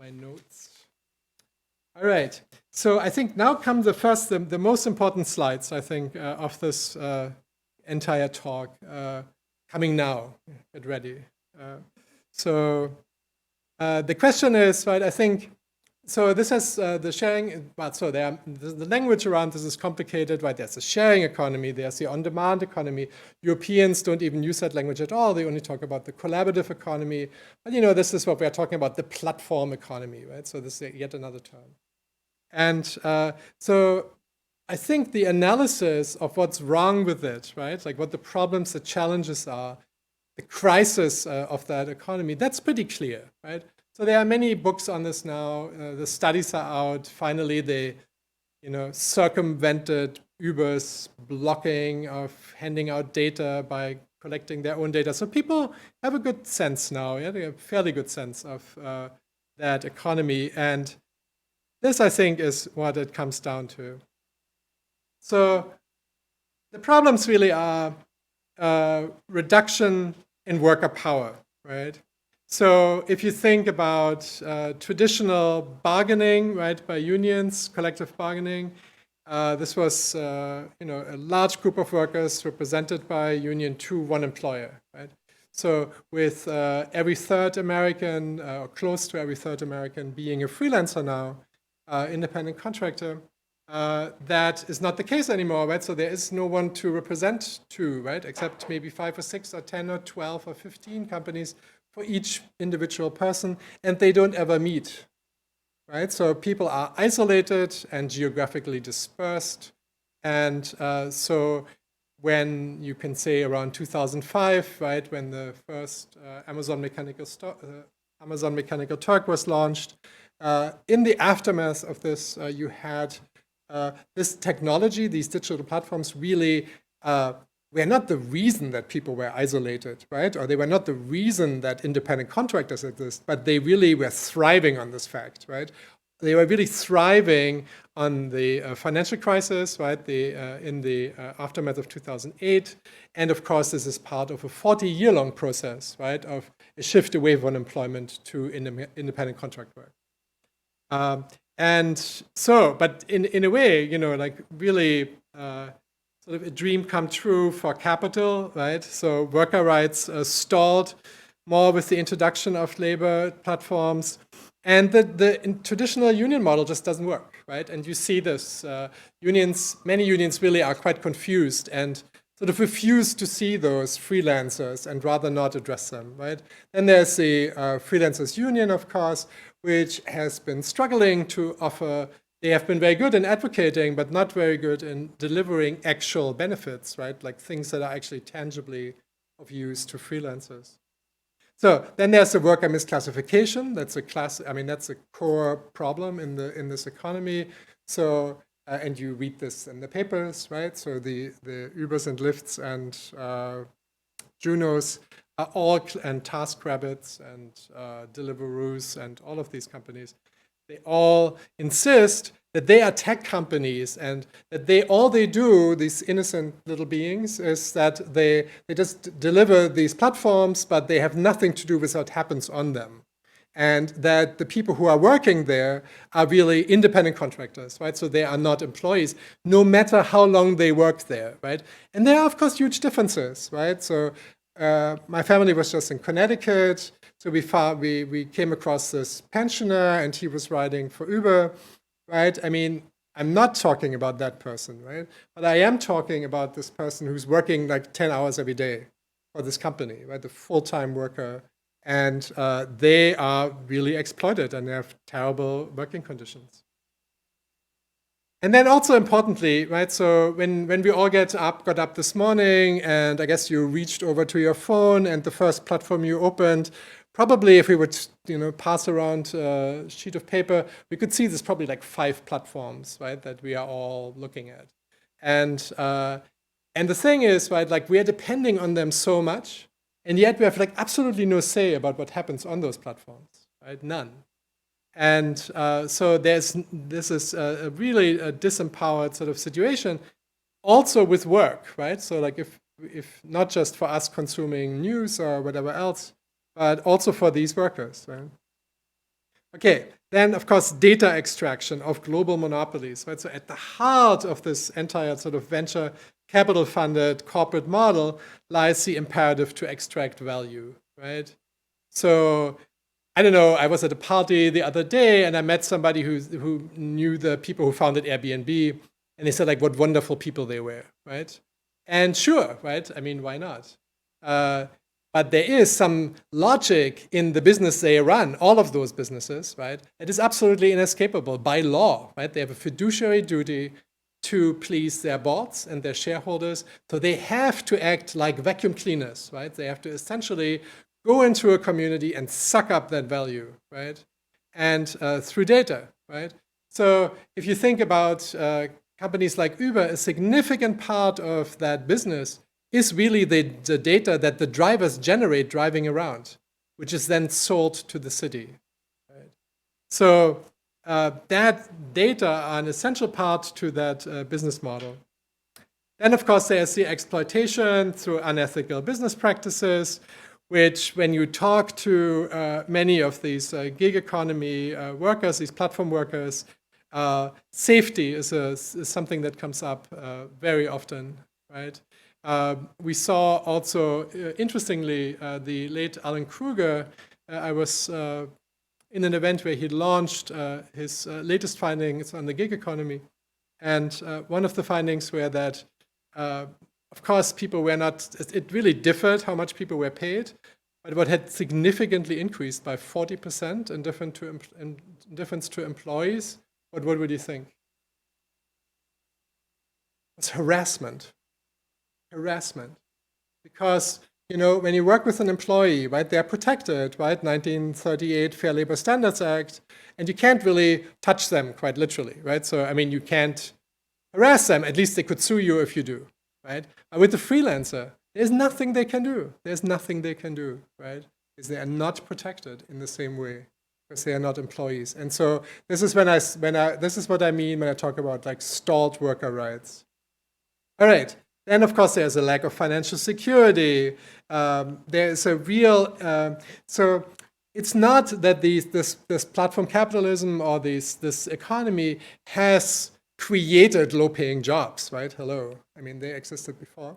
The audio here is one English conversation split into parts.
my notes. All right. So I think now come the most important slides, I think, of this entire talk. Coming now. Get ready. So the question is, right, I think, so this has the sharing, but so the language around this is complicated, right? There's a sharing economy, there's the on-demand economy. Europeans don't even use that language at all. They only talk about the collaborative economy. But this is what we're talking about, the platform economy, right? So this is yet another term. And so I think the analysis of what's wrong with it, right? Like what the problems, the challenges are, the crisis of that economy, that's pretty clear, right? So there are many books on this now. The studies are out. Finally, they, circumvented Uber's blocking of handing out data by collecting their own data. So people have a good sense now. Yeah, they have a fairly good sense of that economy. And this, I think, is what it comes down to. So the problems really are reduction in worker power, right? So if you think about traditional bargaining, right, by unions, collective bargaining, this was, a large group of workers represented by union to one employer, right? So with every third American, or close to every third American being a freelancer now, independent contractor, that is not the case anymore, right? So there is no one to represent to, right? Except maybe 5 or 6 or 10 or 12 or 15 companies for each individual person, and they don't ever meet, right? So people are isolated and geographically dispersed. And so when you can say around 2005, right, when the first Amazon Mechanical Turk was launched, in the aftermath of this, you had this technology, these digital platforms really were not the reason that people were isolated, right? Or they were not the reason that independent contractors exist, but they really were thriving on this fact, right? They were really thriving on the financial crisis, right? In the aftermath of 2008. And of course, this is part of a 40-year-long process, right? Of a shift away from unemployment to independent contract work. And so, but in a way, like really sort of a dream come true for capital, right? So worker rights stalled more with the introduction of labor platforms. And the traditional union model just doesn't work, right? And you see this. Many unions really are quite confused and sort of refuse to see those freelancers and rather not address them, right? Then there's the freelancers union, of course, which has been struggling to offer. They have been very good in advocating, but not very good in delivering actual benefits, right? Like things that are actually tangibly of use to freelancers. So then there's the worker misclassification. That's that's a core problem in this economy. So and you read this in the papers, right? So the Ubers and Lyfts and Junos are all, and TaskRabbits and Deliveroos and all of these companies, they all insist that they are tech companies and that all they do, these innocent little beings, is that they just deliver these platforms, but they have nothing to do with what happens on them. And that the people who are working there are really independent contractors, right? So they are not employees, no matter how long they work there, right? And there are, of course, huge differences, right? So my family was just in Connecticut, so we came across this pensioner, and he was riding for Uber, right? I mean, I'm not talking about that person, right? But I am talking about this person who's working like 10 hours every day for this company, right? The full-time worker. And they are really exploited, and they have terrible working conditions. And then also importantly, right, so when we all got up this morning, and I guess you reached over to your phone, and the first platform you opened, probably if we would pass around a sheet of paper, we could see there's probably like 5 platforms, right, that we are all looking at. And the thing is, right, like we are depending on them so much, and yet we have like absolutely no say about what happens on those platforms, right? None. And so this is a really disempowered sort of situation, also with work, right? So like if not just for us consuming news or whatever else, but also for these workers, right? Okay, Then, of course, data extraction of global monopolies, right? So at the heart of this entire sort of venture capital-funded corporate model lies the imperative to extract value, right? So I don't know, I was at a party the other day and I met somebody who knew the people who founded Airbnb, and they said like what wonderful people they were, right? And sure, right? I mean, why not? But there is some logic in the business they run, all of those businesses, right? It is absolutely inescapable by law, right? They have a fiduciary duty to please their boards and their shareholders. So they have to act like vacuum cleaners, right? They have to essentially go into a community and suck up that value, right? And through data, right? So if you think about companies like Uber, a significant part of that business is really the data that the drivers generate driving around, which is then sold to the city. Right? So that data are an essential part to that business model. Then, of course, there's the exploitation through unethical business practices, which when you talk to many of these gig economy workers, these platform workers, safety is something that comes up very often, right? We saw also, interestingly, the late Alan Kruger. I was in an event where he launched his latest findings on the gig economy. And one of the findings were that, of course, people were not, it really differed how much people were paid, but what had significantly increased by 40% in difference to employees. What would you think? It's harassment. Harassment. Because, you know, when you work with an employee, right, they're protected, right? 1938 Fair Labor Standards Act, and you can't really touch them quite literally, right? So, I mean, you can't harass them. At least they could sue you if you do, right? But with the freelancer, there's nothing they can do. There's nothing they can do, right? Because they are not protected in the same way, because they are not employees. And so this is this is what I mean when I talk about like stalled worker rights. All right. Then, of course, there's a lack of financial security. There's a real, so it's not that this platform capitalism or this economy has created low-paying jobs, right? Hello. I mean, they existed before.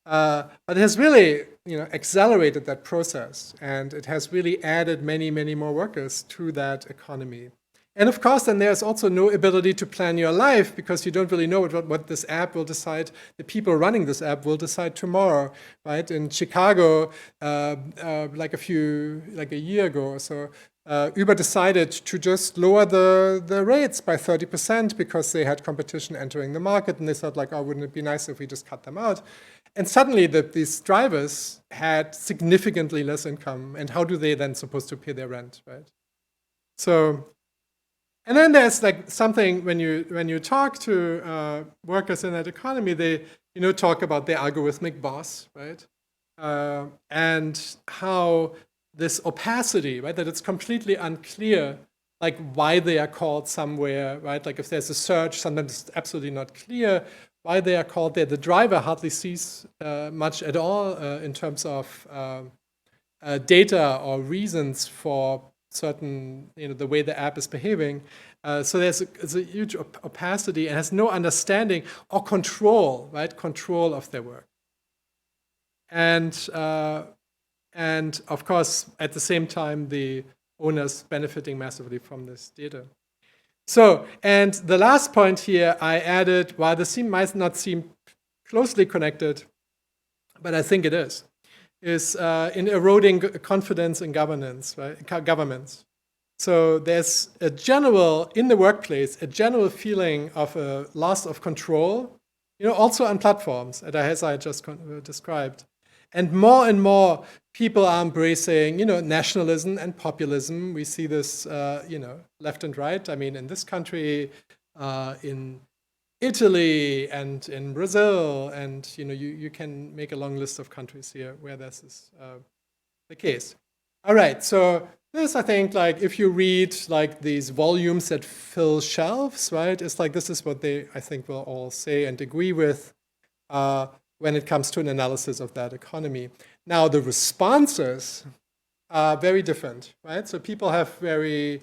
But it has really, you know, accelerated that process, and it has really added many, many more workers to that economy. And of course, then there's also no ability to plan your life, because you don't really know what this app will decide, the people running this app will decide tomorrow, right? In Chicago, like a year ago or so, Uber decided to just lower the rates by 30% because they had competition entering the market, and they thought like, oh, wouldn't it be nice if we just cut them out? And suddenly these drivers had significantly less income, and how do they then supposed to pay their rent, right? So, and then there's like something when you talk to workers in that economy, they talk about their algorithmic boss, right? And how this opacity, right? That it's completely unclear, like why they are called somewhere, right? Like if there's a search, sometimes it's absolutely not clear why they are called there. The driver hardly sees much at all in terms of data or reasons for certain, the way the app is behaving. So there's a huge opacity and has no understanding or control, right? Control of their work. And of course, at the same time, the owners benefiting massively from this data. So, and the last point here I added, while this might not seem closely connected, but I think it is in eroding confidence in governance, right? Governments. So there's in the workplace, a general feeling of a loss of control, also on platforms, as I just described. And more people are embracing, nationalism and populism. We see this, left and right. I mean, in this country, in Italy and in Brazil, and you can make a long list of countries here where this is the case. All right, so this, I think, like if you read like these volumes that fill shelves, right? It's like this is what they, I think, will all say and agree with when it comes to an analysis of that economy. Now, the responses are very different, right? So people have very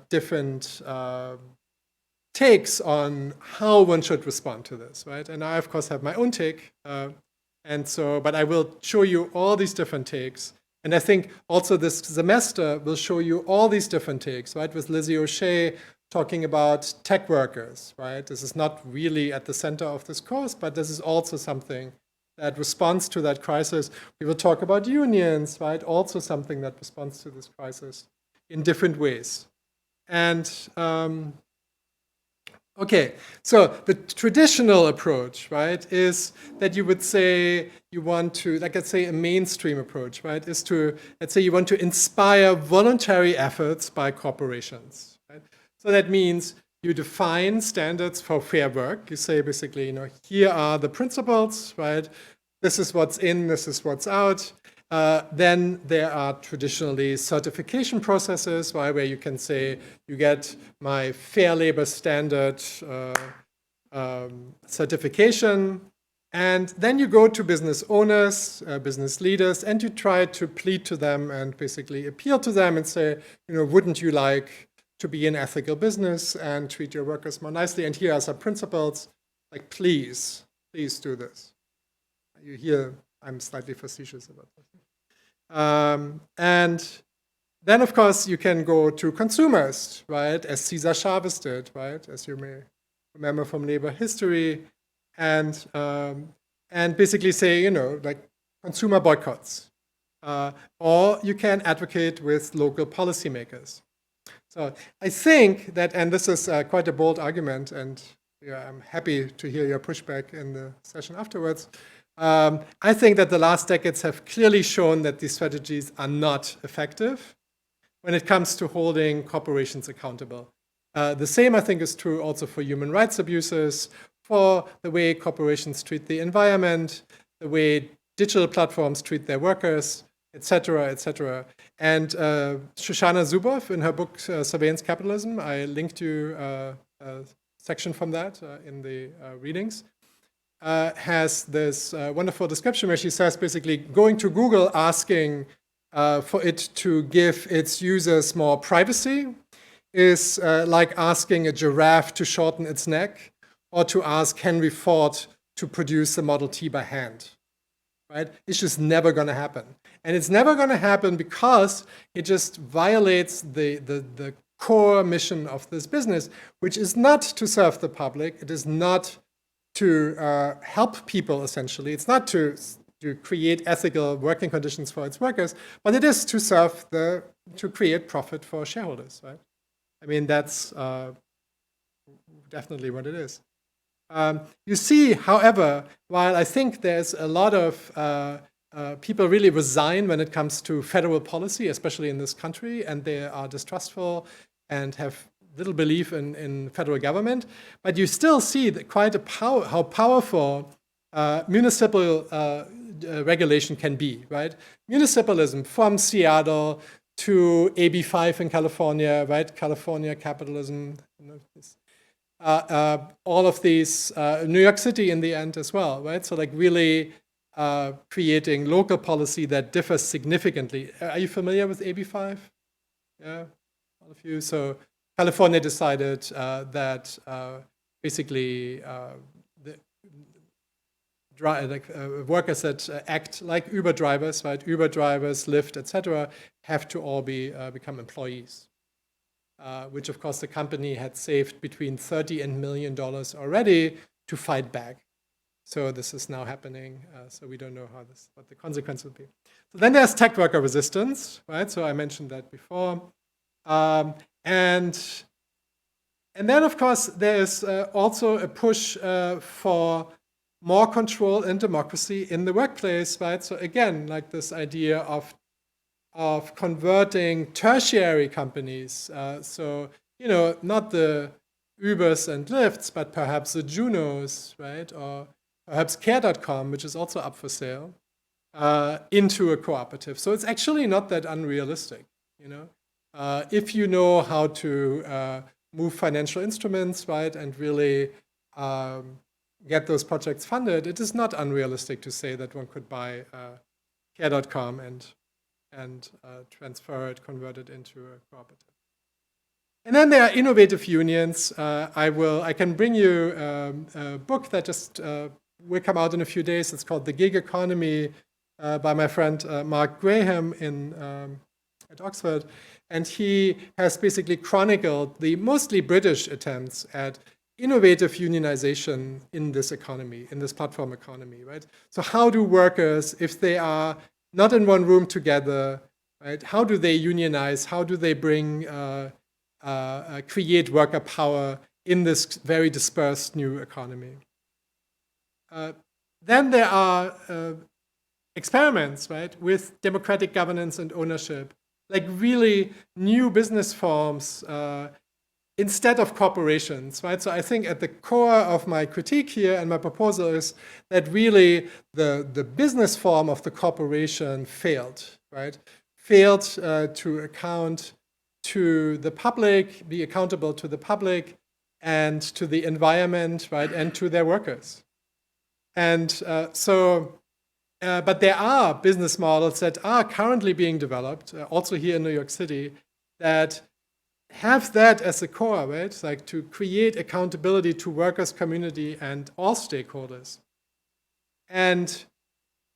different takes on how one should respond to this, right? And I, of course, have my own take. But I will show you all these different takes. And I think also this semester will show you all these different takes, right? With Lizzie O'Shea talking about tech workers, right? This is not really at the center of this course, but this is also something that responds to that crisis. We will talk about unions, right? Also something that responds to this crisis in different ways. And okay, so the traditional approach, right, is that you would say you want to, like let's say a mainstream approach, right, is to, let's say you want to inspire voluntary efforts by corporations, right? So that means you define standards for fair work. You say basically, you know, here are the principles, right? This is what's in, this is what's out. Then there are traditionally certification processes, right, where you can say you get my fair labor standard certification, and then you go to business owners, business leaders, and you try to plead to them and basically appeal to them and say, you know, wouldn't you like to be in ethical business and treat your workers more nicely? And here are some principles, like please do this. You hear I'm slightly facetious about this. And then, of course, you can go to consumers, right, as Cesar Chavez did, right, as you may remember from labor history, and basically say, you know, like consumer boycotts. Or you can advocate with local policymakers. So I think that, and this is quite a bold argument, and yeah, I'm happy to hear your pushback in the session afterwards. I think that the last decades have clearly shown that these strategies are not effective when it comes to holding corporations accountable. The same, I think, is true also for human rights abuses, for the way corporations treat the environment, the way digital platforms treat their workers, et cetera, et cetera. And Shoshana Zuboff, in her book, Surveillance Capitalism, I linked you a section from that in the readings, has this wonderful description where she says basically going to Google asking for it to give its users more privacy is like asking a giraffe to shorten its neck or to ask Henry Ford to produce the Model T by hand, right? It's just never going to happen. And it's never going to happen because it just violates the core mission of this business, which is not to serve the public. It is not to help people, essentially. It's not to create ethical working conditions for its workers, but it is to serve to create profit for shareholders, right? I mean, that's definitely what it is. You see, however, while I think there's a lot of people really resign when it comes to federal policy, especially in this country, and they are distrustful and have little belief in federal government, but you still see that quite how powerful municipal regulation can be, right? Municipalism from Seattle to AB5 in California, right? California capitalism, all of these, New York City in the end as well, right? So like really creating local policy that differs significantly. Are you familiar with AB5? Yeah, all of you. So California decided that basically workers that act like Uber drivers, right? Uber drivers, Lyft, etc., have to all become employees, which of course the company had saved between $30 and $1 million already to fight back. So this is now happening. So we don't know what the consequence will be. So then there's tech worker resistance, right? So I mentioned that before. And then, of course, there is also a push for more control and democracy in the workplace, right? So again, like this idea of converting tertiary companies. So, you know, not the Ubers and Lyfts, but perhaps the Junos, right? Or perhaps Care.com, which is also up for sale, into a cooperative. So it's actually not that unrealistic, you know? If you know how to move financial instruments, right, and really get those projects funded, it is not unrealistic to say that one could buy Care.com and transfer it, convert it into a cooperative. And then there are innovative unions. I can bring you a book that just will come out in a few days. It's called The Gig Economy by my friend Mark Graham at Oxford. And he has basically chronicled the mostly British attempts at innovative unionization in this economy, in this platform economy, right? So how do workers, if they are not in one room together, right, how do they unionize? How do they bring, create worker power in this very dispersed new economy? Then there are experiments, right, with democratic governance and ownership, like really new business forms instead of corporations, right? So I think at the core of my critique here and my proposal is that really the business form of the corporation failed, right? Failed to account to the public, be accountable to the public and to the environment, right, and to their workers. And but there are business models that are currently being developed, also here in New York City, that have that as a core, right? Like to create accountability to workers, community, and all stakeholders. And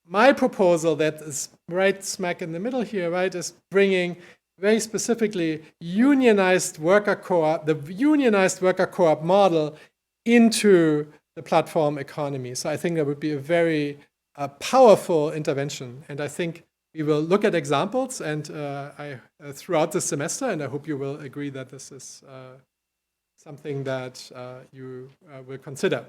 my proposal that is right smack in the middle here, right, is bringing very specifically unionized worker co-op, the unionized worker co-op model into the platform economy. So I think that would be a very powerful intervention. And I think we will look at examples and throughout the semester, and I hope you will agree that this is something that you will consider.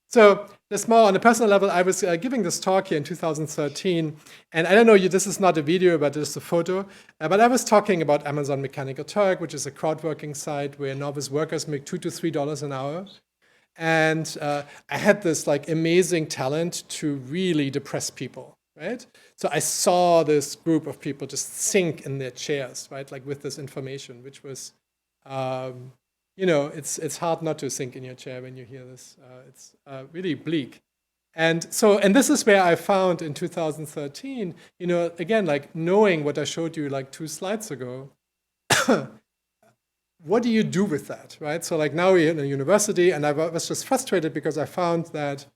So just more on a personal level, I was giving this talk here in 2013, and I don't know, this is not a video, but it's a photo, but I was talking about Amazon Mechanical Turk, which is a crowdworking site where novice workers make $2 to $3 an hour. And I had this like amazing talent to really depress people, right? So I saw this group of people just sink in their chairs, right? Like with this information, which was, you know, it's hard not to sink in your chair when you hear this. It's really bleak. And so, and this is where I found in 2013, you know, again, like knowing what I showed you like 2 slides ago, what do you do with that, right? So like now we're in a university and I was just frustrated because I found that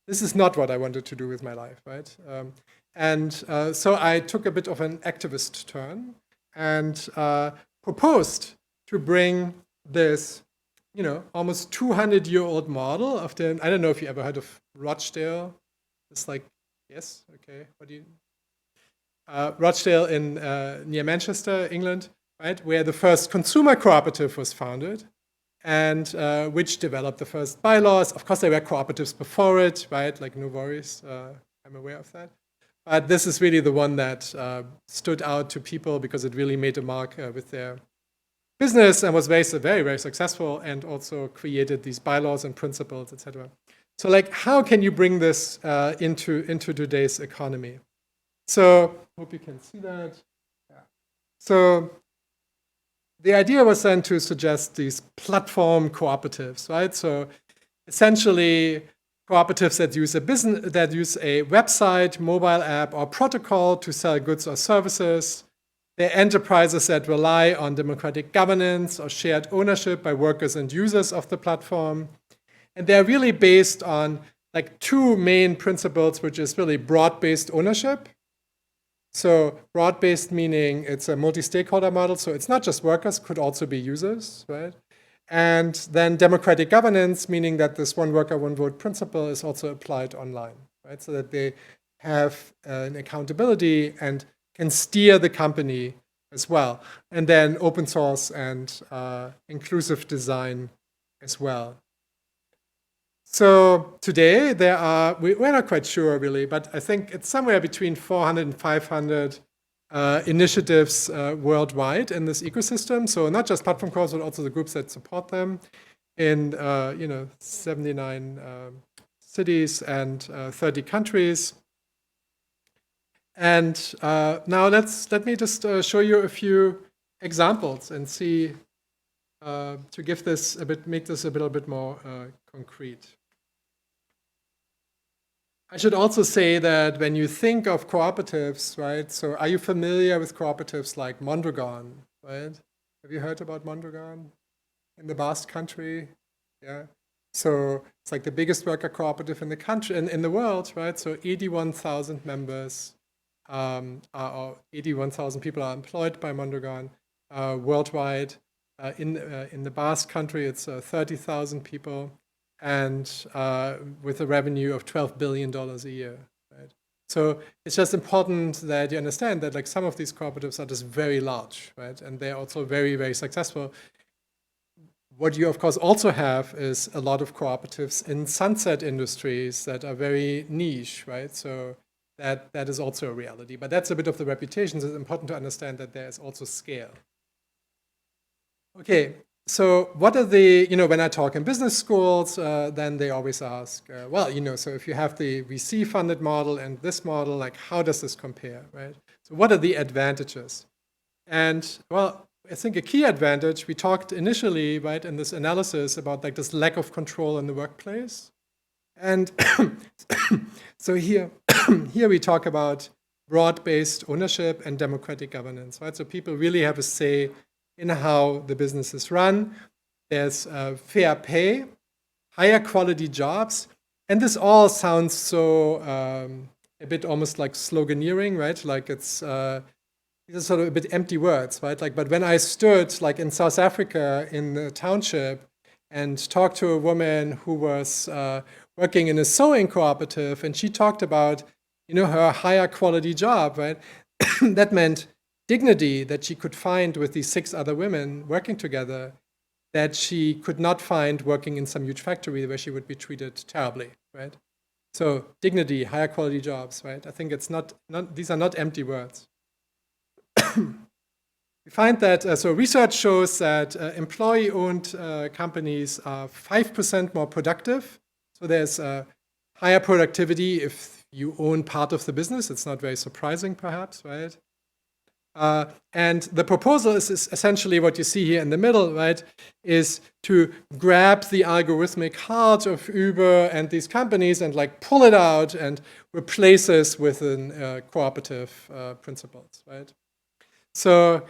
this is not what I wanted to do with my life, right? So I took a bit of an activist turn and proposed to bring this, you know, almost 200-year-old model of the, I don't know if you ever heard of Rochdale. It's like, yes, okay, what do you, Rochdale in near Manchester, England, right, where the first consumer cooperative was founded and which developed the first bylaws. Of course, there were cooperatives before it, right, like no worries, I'm aware of that. But this is really the one that stood out to people because it really made a mark with their business and was very, very successful and also created these bylaws and principles, etc. So like, how can you bring this into today's economy? So, hope you can see that. Yeah. So, the idea was then to suggest these platform cooperatives, right? So essentially cooperatives that use a website, mobile app, or protocol to sell goods or services. They're enterprises that rely on democratic governance or shared ownership by workers and users of the platform. And they're really based on like 2 main principles, which is really broad-based ownership. So broad-based meaning it's a multi-stakeholder model, so it's not just workers, could also be users, right? And then democratic governance, meaning that this one worker, one vote principle is also applied online, right? So that they have an accountability and can steer the company as well. And then open source and inclusive design as well. So today there are, we're not quite sure really, but I think it's somewhere between 400 and 500 initiatives worldwide in this ecosystem. So not just platform calls, but also the groups that support them in 79 cities and 30 countries. And now let me just show you a few examples and see to give this a bit, make this a little bit more concrete. I should also say that when you think of cooperatives, right, so are you familiar with cooperatives like Mondragon, right? Have you heard about Mondragon? in the Basque Country. Yeah. So it's like the biggest worker cooperative in the country, in the world, right? So 81,000 members, 81,000 people are employed by Mondragon worldwide. In the Basque Country, it's 30,000 people, and with a revenue of $12 billion a year. Right? So it's just important that you understand that like some of these cooperatives are just very large, right? And they're also very, very successful. What you, of course, also have is a lot of cooperatives in sunset industries that are very niche, right? So that is also a reality. But that's a bit of the reputation. So it's important to understand that there is also scale. Okay, so what are the, when I talk in business schools, then they always ask, well, so if you have the VC-funded model and this model, like how does this compare, right? So what are the advantages? And, well, I think a key advantage, we talked initially, right, in this analysis about like this lack of control in the workplace. And so here we talk about broad-based ownership and democratic governance, right? So people really have a say in how the business is run. There's fair pay, higher quality jobs, and this all sounds so a bit almost like sloganeering, right? Like it's these are sort of a bit empty words, right? Like, but when I stood like in South Africa in the township and talked to a woman who was working in a sewing cooperative, and she talked about, her higher quality job, right? That meant dignity that she could find with these 6 other women working together that she could not find working in some huge factory where she would be treated terribly, right? So dignity, higher quality jobs, right? I think it's not these are not empty words. We find that, so research shows that employee-owned companies are 5% more productive. So there's higher productivity if you own part of the business. It's not very surprising, perhaps, right? And the proposal is essentially what you see here in the middle, right, is to grab the algorithmic heart of Uber and these companies and like pull it out and replace this with cooperative principles, right? So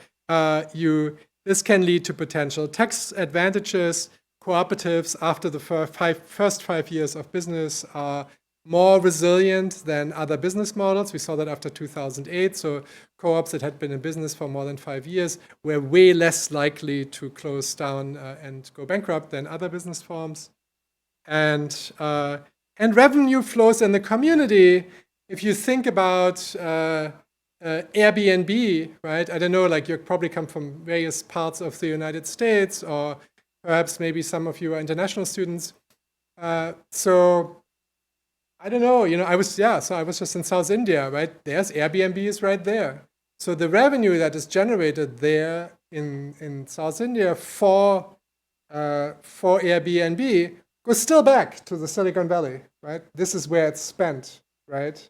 this can lead to potential tax advantages. Cooperatives, after the first 5 years of business, are more resilient than other business models. We saw that after 2008. So co-ops that had been in business for more than 5 years were way less likely to close down and go bankrupt than other business forms. And revenue flows in the community. If you think about Airbnb, right? I don't know, like you probably come from various parts of the United States, or perhaps maybe some of you are international students. So I don't know, I was just in South India, right? There's Airbnb is right there. So the revenue that is generated there in South India for Airbnb goes still back to the Silicon Valley, right? This is where it's spent, right?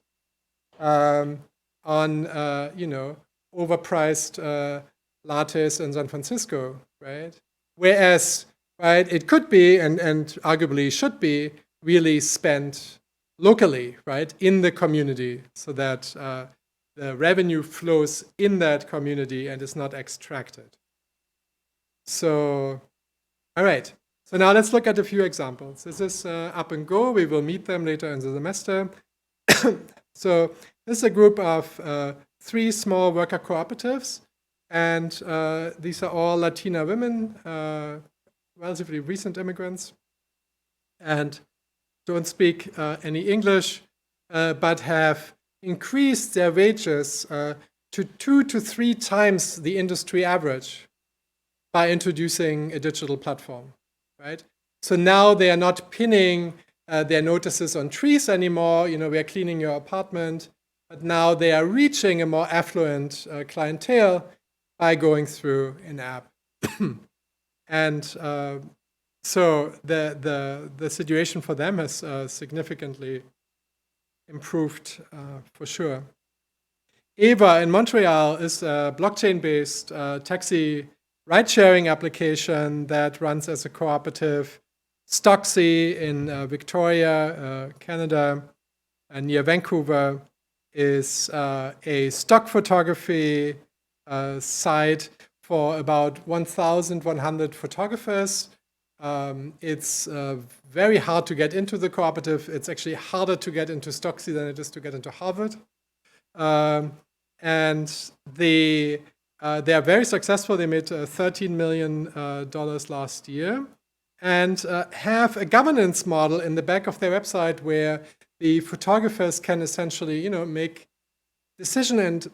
On overpriced lattes in San Francisco, right? Whereas, right, it could be and arguably should be really spent locally, right, in the community, so that the revenue flows in that community and is not extracted. So, all right. So now let's look at a few examples. This is Up and Go. We will meet them later in the semester. So this is a group of 3 small worker cooperatives, and these are all Latina women, relatively recent immigrants, and don't speak any English, but have increased their wages to 2 to 3 times the industry average by introducing a digital platform, right? So now they are not pinning their notices on trees anymore, we are cleaning your apartment, but now they are reaching a more affluent clientele by going through an app. And so the situation for them has significantly improved for sure. Eva in Montreal is a blockchain-based taxi ride-sharing application that runs as a cooperative. Stocksy in Victoria, Canada, near Vancouver, is a stock photography site for about 1,100 photographers. It's very hard to get into the cooperative. It's actually harder to get into Stocksy than it is to get into Harvard. And they are very successful. They made $13 million last year, and have a governance model in the back of their website where the photographers can essentially, make decision and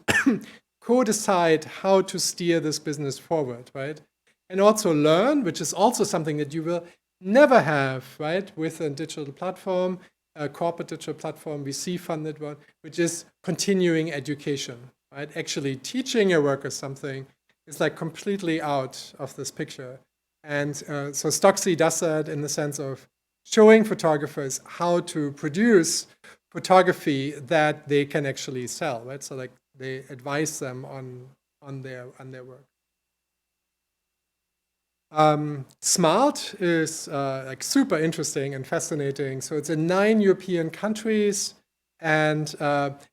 co-decide how to steer this business forward, right? And also learn, which is also something that you will never have, right, with a digital platform, a corporate digital platform, VC-funded one, which is continuing education, right? Actually teaching your workers something is like completely out of this picture. And so Stocksy does that in the sense of showing photographers how to produce photography that they can actually sell, right? So like they advise them on their work. Smart is like super interesting and fascinating. So it's in 9 European countries, and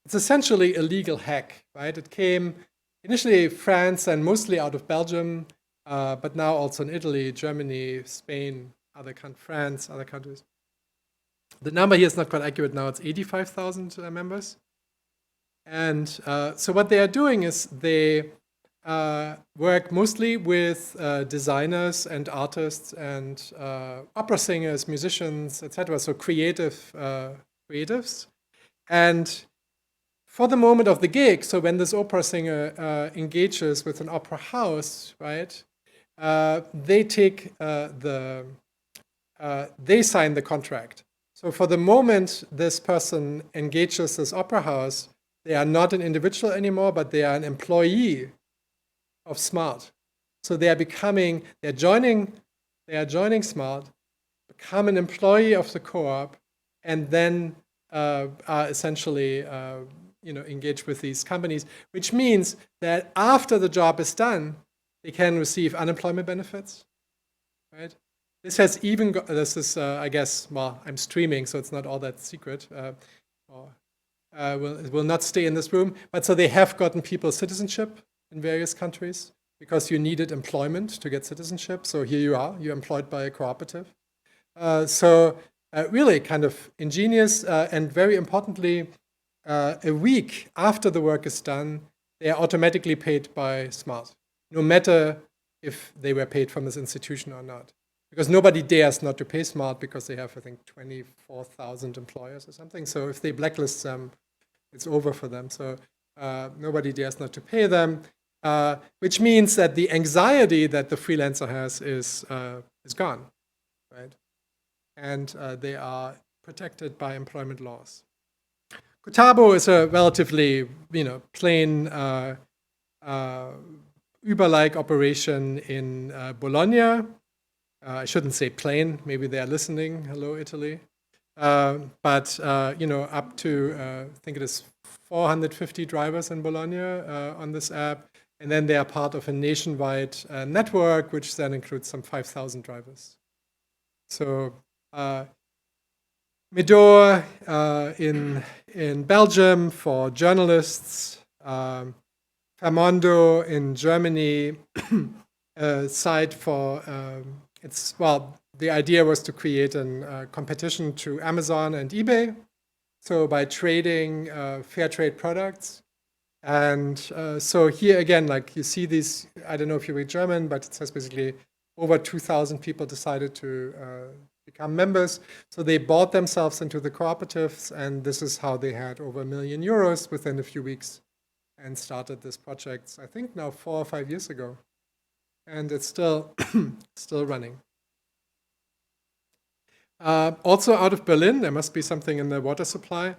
it's essentially a legal hack, right? It came initially France and mostly out of Belgium, but now also in Italy, Germany, Spain, France, other countries. The number here is not quite accurate now. It's 85,000 members. And so what they are doing is they work mostly with designers and artists and opera singers, musicians, etc. So creatives. And for the moment of the gig, so when this opera singer engages with an opera house, right, they take they sign the contract. So for the moment this person engages this opera house, they are not an individual anymore, but they are an employee of Smart. So they are joining Smart, become an employee of the co-op, and then are essentially engaged with these companies, which means that after the job is done, they can receive unemployment benefits, right? This has even I guess, well, I'm streaming, so it's not all that secret. It will not stay in this room, but so they have gotten people citizenship in various countries because you needed employment to get citizenship. So here you are, you're employed by a cooperative. So really kind of ingenious, and very importantly, a week after the work is done, they are automatically paid by Smart, no matter if they were paid from this institution or not. Because nobody dares not to pay Smart because they have, I think, 24,000 employers or something. So if they blacklist them, it's over for them. So nobody dares not to pay them, which means that the anxiety that the freelancer has is gone, right? And they are protected by employment laws. Cooperative is a relatively, plain Uber-like operation in Bologna. I shouldn't say plain. Maybe they are listening. Hello, Italy. But up to I think it is 450 drivers in Bologna on this app, and then they are part of a nationwide network, which then includes some 5,000 drivers. So Medor in Belgium for journalists, Famondo in Germany, a site for the idea was to create a competition to Amazon and eBay. So by trading fair trade products. And so here again, like you see these, I don't know if you read German, but it says basically over 2,000 people decided to become members. So they bought themselves into the cooperatives, and this is how they had over €1 million within a few weeks and started this project, I think now 4 or 5 years ago. And it's still running. Also out of Berlin, there must be something in the water supply,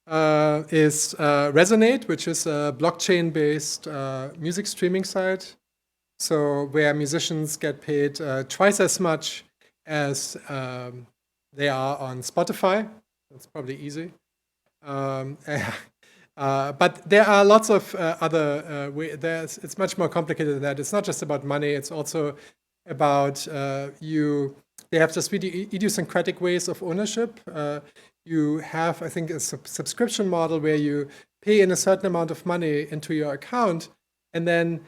is Resonate, which is a blockchain-based music streaming site. So where musicians get paid twice as much as they are on Spotify. That's probably easy. But there are lots of other ways. It's much more complicated than that. It's not just about money. It's also about they have just really idiosyncratic ways of ownership. You have, I think, a subscription model where you pay in a certain amount of money into your account, and then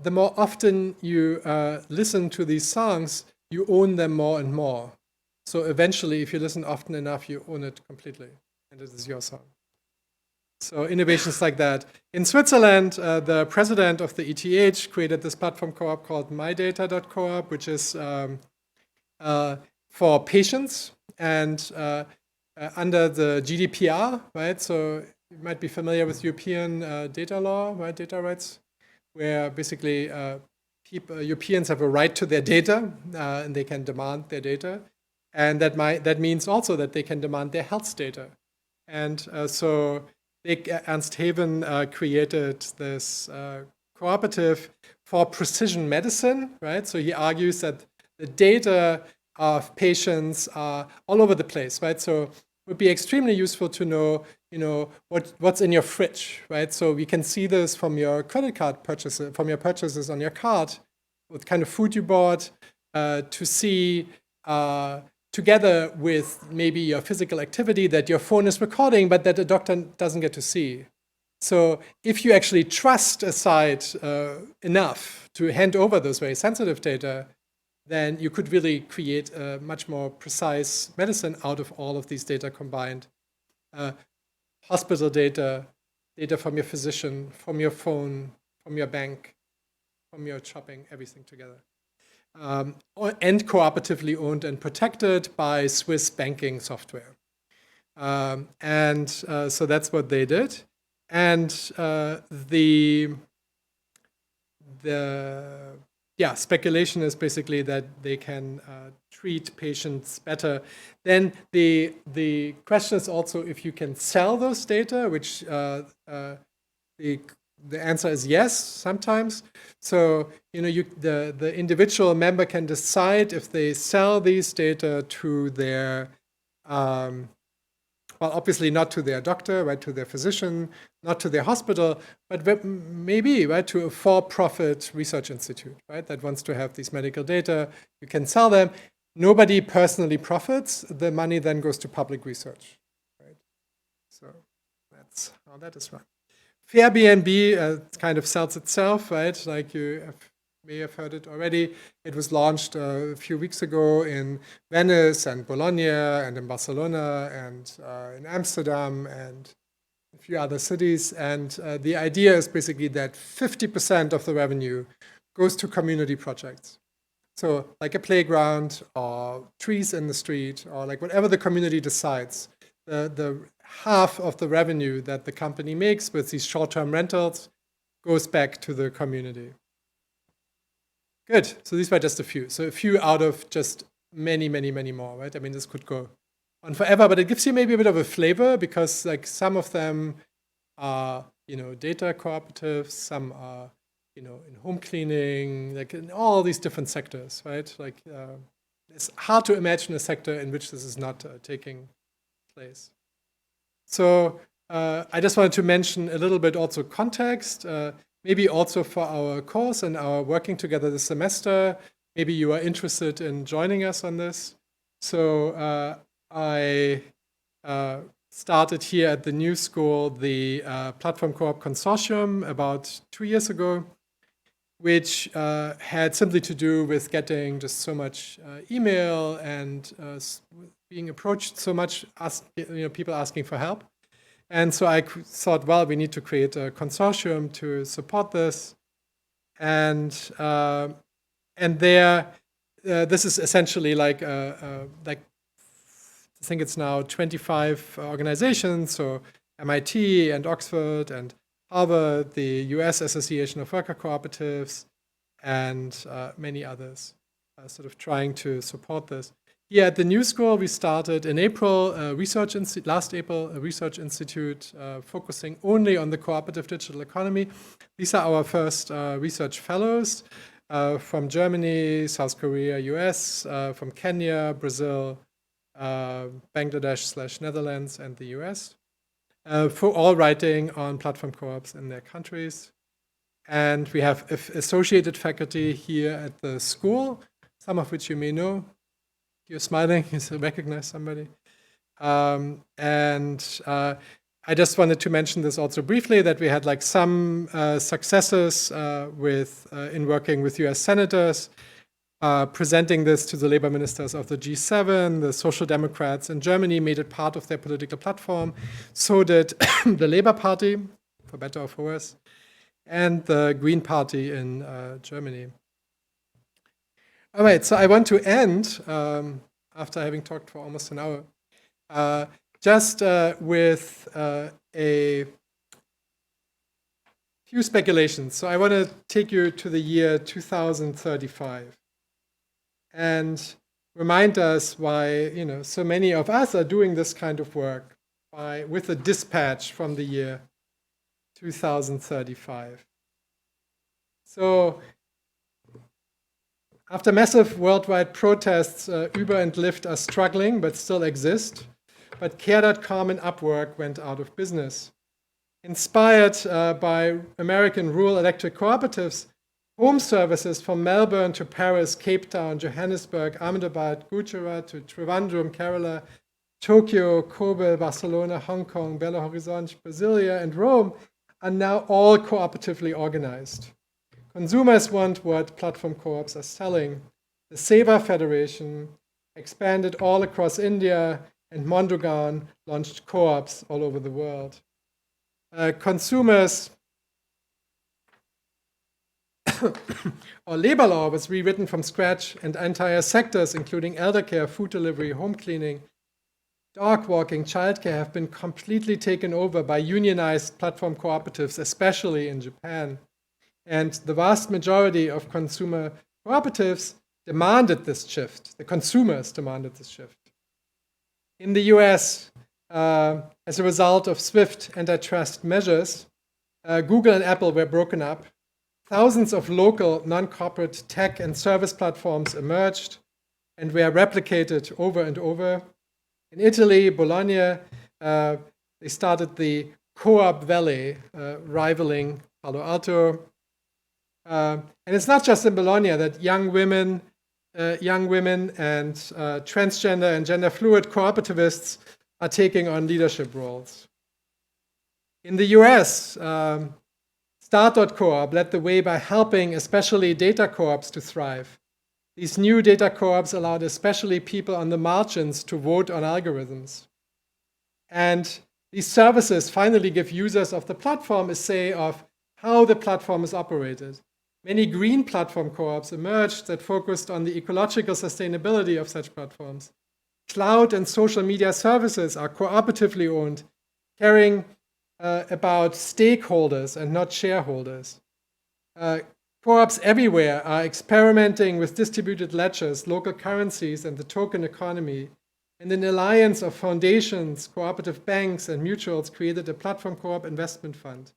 the more often you listen to these songs, you own them more and more. So eventually, if you listen often enough, you own it completely, and it is your song. So innovations like that. In Switzerland, the president of the ETH created this platform co-op called mydata.coop, which is for patients and under the GDPR, right? So you might be familiar with European data law, right? Data rights, where basically Europeans have a right to their data and they can demand their data. And that means also that they can demand their health data. And so Ernst Haven created this cooperative for precision medicine, right? So he argues that the data of patients are all over the place, right? So it would be extremely useful to know, what's in your fridge, right? So we can see this from your credit card purchases, from your purchases on your card, what kind of food you bought, to see together with maybe your physical activity that your phone is recording, but that the doctor doesn't get to see. So if you actually trust a site enough to hand over those very sensitive data, then you could really create a much more precise medicine out of all of these data combined. Hospital data, data from your physician, from your phone, from your bank, from your shopping, everything together. And cooperatively owned and protected by Swiss banking software. So that's what they did. And the speculation is basically that they can treat patients better. Then the question is also if you can sell those data, which the answer is yes, sometimes. So the individual member can decide if they sell these data to their, well, obviously not to their doctor, right, to their physician, not to their hospital, but maybe, right, to a for-profit research institute, right, that wants to have these medical data. You can sell them. Nobody personally profits. The money then goes to public research, right? So that's how that is run. Airbnb kind of sells itself, right? Like may have heard it already. It was launched a few weeks ago in Venice and Bologna and in Barcelona and in Amsterdam and a few other cities. And the idea is basically that 50% of the revenue goes to community projects. So like a playground or trees in the street or like whatever the community decides. The half of the revenue that the company makes with these short-term rentals goes back to the community. Good. So these were just a few. So a few out of just many, many, many more, right? I mean, this could go on forever, but it gives you maybe a bit of a flavor because like some of them are, data cooperatives, some are, in home cleaning, like in all these different sectors, right? Like it's hard to imagine a sector in which this is not taking place. So I just wanted to mention a little bit also context, maybe also for our course and our working together this semester. Maybe you are interested in joining us on this. So I started here at the New School the Platform Co-op Consortium about 2 years ago, which had simply to do with getting just so much email and being approached so much, people asking for help. And so I thought, well, we need to create a consortium to support this. And there, this is essentially like I think it's now 25 organizations, so MIT and Oxford and Harvard, the US Association of Worker Cooperatives, and many others, sort of trying to support this. Here at the New School, we started in April, last April, a research institute focusing only on the cooperative digital economy. These are our first research fellows from Germany, South Korea, US, from Kenya, Brazil, Bangladesh/Netherlands, and the US, for all writing on platform co-ops in their countries. And we have associated faculty here at the school, some of which you may know. You're smiling, you recognize somebody. I just wanted to mention this also briefly, that we had like some successes in working with US senators, presenting this to the labor ministers of the G7. The Social Democrats in Germany made it part of their political platform. So did the Labour Party, for better or for worse, and the Green Party in Germany. All right, so I want to end, after having talked for almost an hour, just with a few speculations. So I want to take you to the year 2035 and remind us why so many of us are doing this kind of work with a dispatch from the year 2035. So after massive worldwide protests, Uber and Lyft are struggling but still exist. But Care.com and Upwork went out of business. Inspired by American rural electric cooperatives, home services from Melbourne to Paris, Cape Town, Johannesburg, Ahmedabad, Gujarat to Trivandrum, Kerala, Tokyo, Kobe, Barcelona, Hong Kong, Belo Horizonte, Brasilia, and Rome are now all cooperatively organized. Consumers want what platform co-ops are selling. The Seva Federation expanded all across India, and Mondragon launched co-ops all over the world. Consumers or labor law was rewritten from scratch, and entire sectors, including elder care, food delivery, home cleaning, dog walking, childcare, have been completely taken over by unionized platform cooperatives, especially in Japan. And the vast majority of consumer cooperatives demanded this shift. The consumers demanded this shift. In the US, as a result of swift antitrust measures, Google and Apple were broken up. Thousands of local non-corporate tech and service platforms emerged and were replicated over and over. In Italy, Bologna, they started the Co-op Valley, rivaling Palo Alto. And it's not just in Bologna that young women and transgender and gender fluid cooperativists are taking on leadership roles. In the US, Start.coop led the way by helping especially data co-ops to thrive. These new data co-ops allowed especially people on the margins to vote on algorithms. And these services finally give users of the platform a say of how the platform is operated. Many green platform co-ops emerged that focused on the ecological sustainability of such platforms. Cloud and social media services are cooperatively owned, caring about stakeholders and not shareholders. Co-ops everywhere are experimenting with distributed ledgers, local currencies, and the token economy. And an alliance of foundations, cooperative banks, and mutuals created a platform co-op investment fund.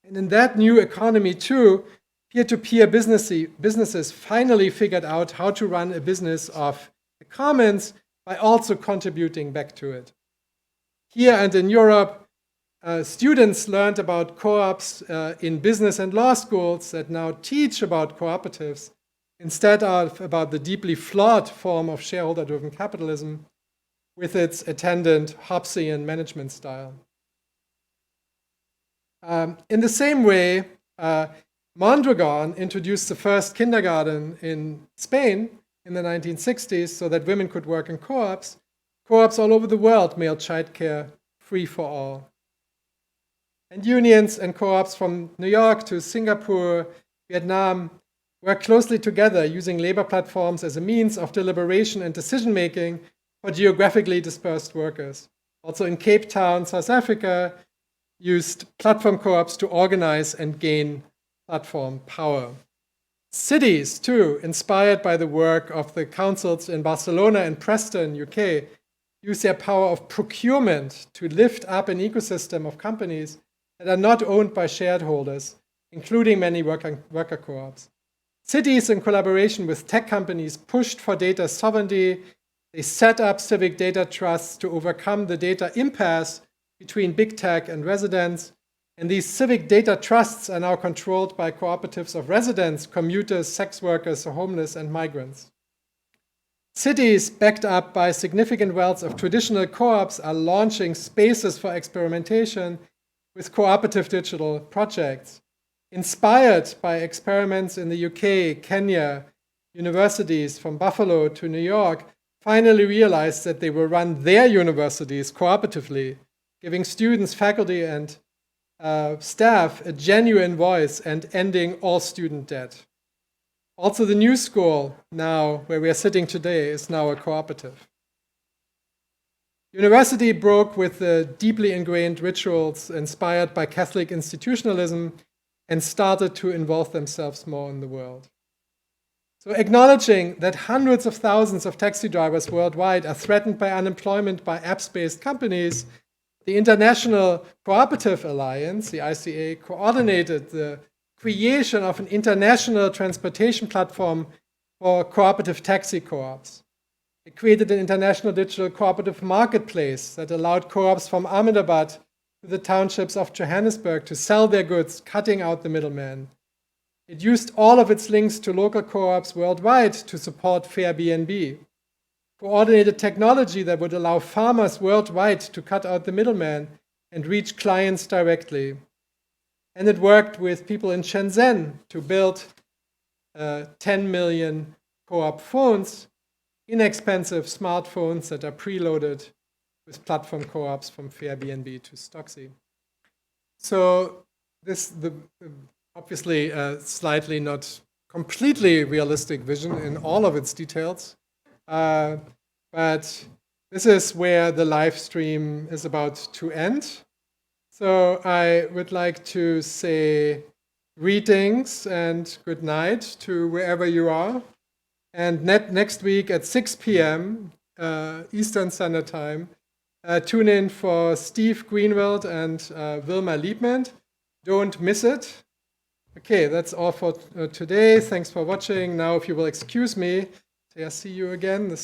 And in that new economy, too, peer-to-peer businesses finally figured out how to run a business of the commons by also contributing back to it. Here and in Europe, students learned about co-ops in business and law schools that now teach about cooperatives instead of about the deeply flawed form of shareholder-driven capitalism with its attendant Hobbesian management style. In the same way, Mondragon introduced the first kindergarten in Spain in the 1960s so that women could work in co-ops. Co-ops all over the world made childcare free for all. And unions and co-ops from New York to Singapore, Vietnam, work closely together using labor platforms as a means of deliberation and decision-making for geographically dispersed workers. Also in Cape Town, South Africa, used platform co-ops to organize and gain platform power. Cities, too, inspired by the work of the councils in Barcelona and Preston, UK, use their power of procurement to lift up an ecosystem of companies that are not owned by shareholders, including many worker co-ops. Cities, in collaboration with tech companies, pushed for data sovereignty. They set up civic data trusts to overcome the data impasse between big tech and residents. And these civic data trusts are now controlled by cooperatives of residents, commuters, sex workers, homeless, and migrants. Cities backed up by significant wealth of traditional co-ops are launching spaces for experimentation with cooperative digital projects. Inspired by experiments in the UK, Kenya, universities from Buffalo to New York finally realized that they will run their universities cooperatively, giving students, faculty, and staff a genuine voice and ending all student debt. Also, the new school now, where we are sitting today, is now a cooperative. University broke with the deeply ingrained rituals inspired by Catholic institutionalism and started to involve themselves more in the world. So acknowledging that hundreds of thousands of taxi drivers worldwide are threatened by unemployment by apps-based companies, the International Cooperative Alliance, the ICA, coordinated the creation of an international transportation platform for cooperative taxi co-ops. It created an international digital cooperative marketplace that allowed co-ops from Ahmedabad to the townships of Johannesburg to sell their goods, cutting out the middleman. It used all of its links to local co-ops worldwide to support Airbnb. Coordinated technology that would allow farmers worldwide to cut out the middleman and reach clients directly. And it worked with people in Shenzhen to build 10 million co-op phones, inexpensive smartphones that are preloaded with platform co-ops from Airbnb to Stocksy. So this, obviously a slightly not completely realistic vision in all of its details, but this is where the live stream is about to end. So I would like to say greetings and good night to wherever you are. And next week at 6 p.m. Eastern Standard Time, tune in for Steve Greenwald and Wilma Liebman. Don't miss it. Okay, that's all for today. Thanks for watching. Now, if you will excuse me, I see you again.